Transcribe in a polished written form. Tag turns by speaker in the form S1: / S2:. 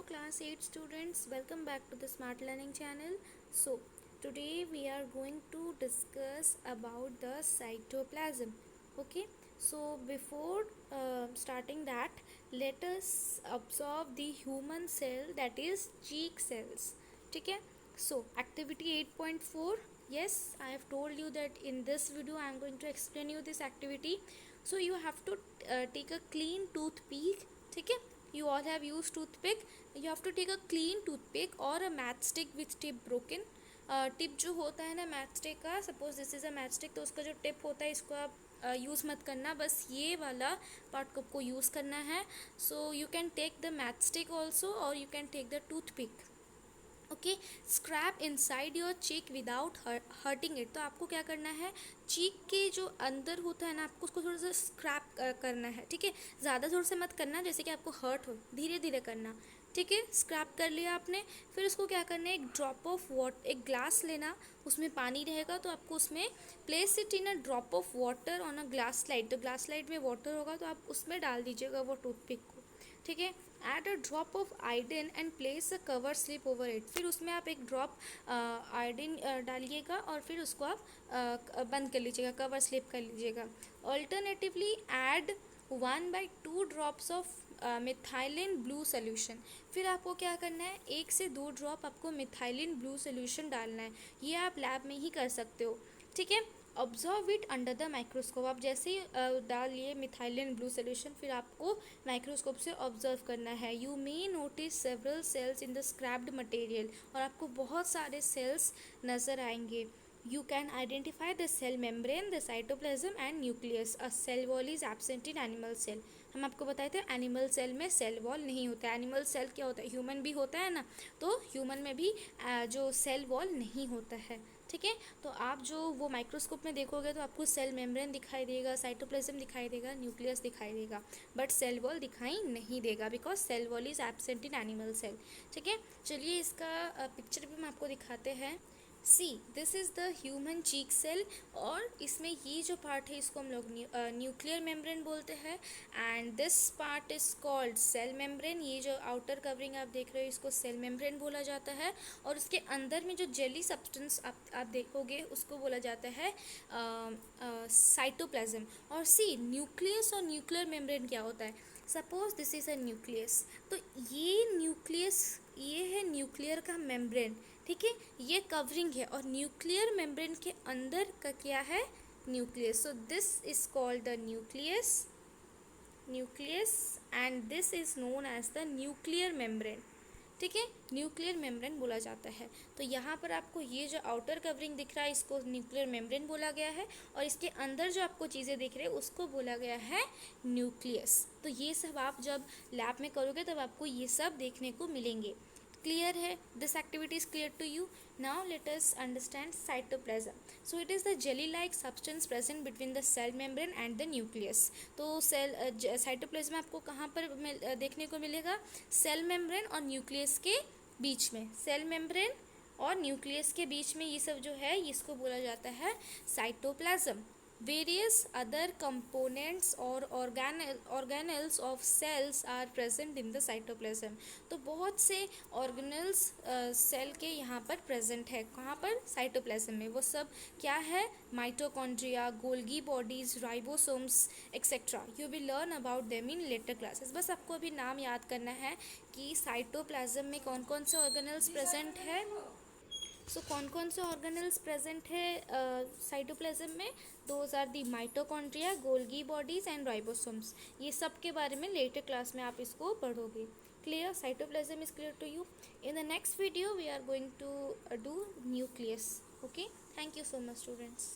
S1: class 8 students, welcome back to the Smart Learning channel. So today we are going to discuss about the cytoplasm. Okay, so before starting that, let us observe the human cell, that is cheek cells. Okay, so activity 8.4. Yes, I have told you that in this video I am going to explain you this activity. So you have to take a clean toothpick. Okay, you all have used toothpick. You have to take a clean toothpick or a matchstick with tip broken. Tip जो होता है ना matchstick का, suppose this is a matchstick, तो उसका जो tip होता है इसको आप यूज़ मत करना, बस ये वाला पार्ट को आपको यूज़ करना है. So you can take the matchstick also और you can take the toothpick. Okay, scrap inside your cheek without hurting it. तो आपको क्या करना है, चीक के जो अंदर होता है ना, आपको उसको थोड़ा सा स्क्रैप करना है. ठीक है, ज़्यादा जोर से मत करना जैसे कि आपको हर्ट हो, धीरे धीरे करना. ठीक है, स्क्रैप कर लिया आपने. फिर उसको क्या करना है, एक ड्रॉप ऑफ वाटर, एक ग्लास लेना, उसमें पानी रहेगा तो आपको उसमें place it in a drop of water on a glass slide. तो ग्लास स्लाइड में वाटर होगा तो आप उसमें डाल दीजिएगा वो टूथपिक को. ठीक है, add a drop of iodine and place a cover slip over it. फिर उसमें आप एक ड्रॉप आयोडीन डालिएगा और फिर उसको आप बंद कर लीजिएगा, कवर स्लिप कर लीजिएगा. Alternatively add 1/2 drops of methylene blue solution. फिर आपको क्या करना है, 1 से 2 ड्रॉप आपको मिथाइलिन ब्लू सोल्यूशन डालना है. ये आप लैब में ही कर सकते हो. ठीक है, observe it under the microscope. आप जैसे ही डालिए मिथाइलिन ब्लू सोल्यूशन, फिर आपको माइक्रोस्कोप से ऑब्जर्व करना है. You may notice several cells in the scraped material. और आपको बहुत सारे सेल्स नज़र आएंगे. You can identify the cell membrane, the cytoplasm and nucleus. A cell wall is absent in animal cell. हम आपको बताए थे एनिमल सेल में सेल वॉल नहीं होता है. एनिमल सेल क्या होता है, ह्यूमन भी होता है ना, तो ह्यूमन में भी जो सेल वॉल नहीं होता है. ठीक है, तो आप जो वो माइक्रोस्कोप में देखोगे तो आपको सेल मेम्ब्रेन दिखाई देगा, साइटोप्लाज्म दिखाई देगा, न्यूक्लियस दिखाई देगा, बट सेल वॉल दिखाई नहीं देगा because cell wall is absent in animal cell. ठीक है, चलिए इसका पिक्चर भी हम आपको दिखाते हैं. See, this is the human cheek cell. और इसमें ये जो पार्ट है इसको हम लोग न्यूक्लियर मेम्ब्रेन बोलते हैं. And this part is called cell membrane. ये जो आउटर कवरिंग आप देख रहे हो इसको सेल मेम्ब्रेन बोला जाता है. और उसके अंदर में जो जेली सब्सटेंस आप देखोगे उसको बोला जाता है साइटोप्लाज्म. और सी, न्यूक्लियस और न्यूक्लियर मेम्ब्रेन क्या होता है. Suppose this is a nucleus, तो ये न्यूक्लियस, ये है न्यूक्लियर का मेम्ब्रेन. ठीक है, ये कवरिंग है और न्यूक्लियर मेम्ब्रेन के अंदर का क्या है, nucleus. So this is called the nucleus and this is known as the nuclear membrane. ठीक है, न्यूक्लियर मेम्ब्रेन बोला जाता है. तो यहाँ पर आपको ये जो आउटर कवरिंग दिख रहा है इसको न्यूक्लियर मेम्ब्रेन बोला गया है, और इसके अंदर जो आपको चीज़ें दिख रही है उसको बोला गया है न्यूक्लियस. तो ये सब आप जब लैब में करोगे तब आपको ये सब देखने को मिलेंगे. क्लियर है, this activity is clear to you. Now let us understand cytoplasm. So it is the jelly like substance present between the cell membrane and the nucleus. तो सेल साइटोप्लाज्म आपको कहाँ पर देखने को मिलेगा, सेल मेम्ब्रेन और nucleus के बीच में. सेल मेम्ब्रेन और न्यूक्लियस के बीच में ये सब जो है इसको बोला जाता है cytoplasm. Various other components or organelles of cells are present in the cytoplasm. तो बहुत से organelles सेल के यहाँ पर प्रेजेंट है. कहाँ पर, साइटोप्लाज्म में. वो सब क्या है, mitochondria, Golgi bodies, ribosomes etcetera. You will learn about them in later classes. बस आपको अभी नाम याद करना है कि साइटोप्लाज्म में कौन कौन से ऑर्गेनल्स प्रेजेंट है. सो कौन कौन से ऑर्गेनल्स प्रेजेंट है साइटोप्लाज्म में, those are the mitochondria, Golgi bodies and ribosomes. ये सब के बारे में लेटर क्लास में आप इसको पढ़ोगे. Clear, cytoplasm is clear to you. In the next video we are going to do nucleus. Okay, thank you so much students.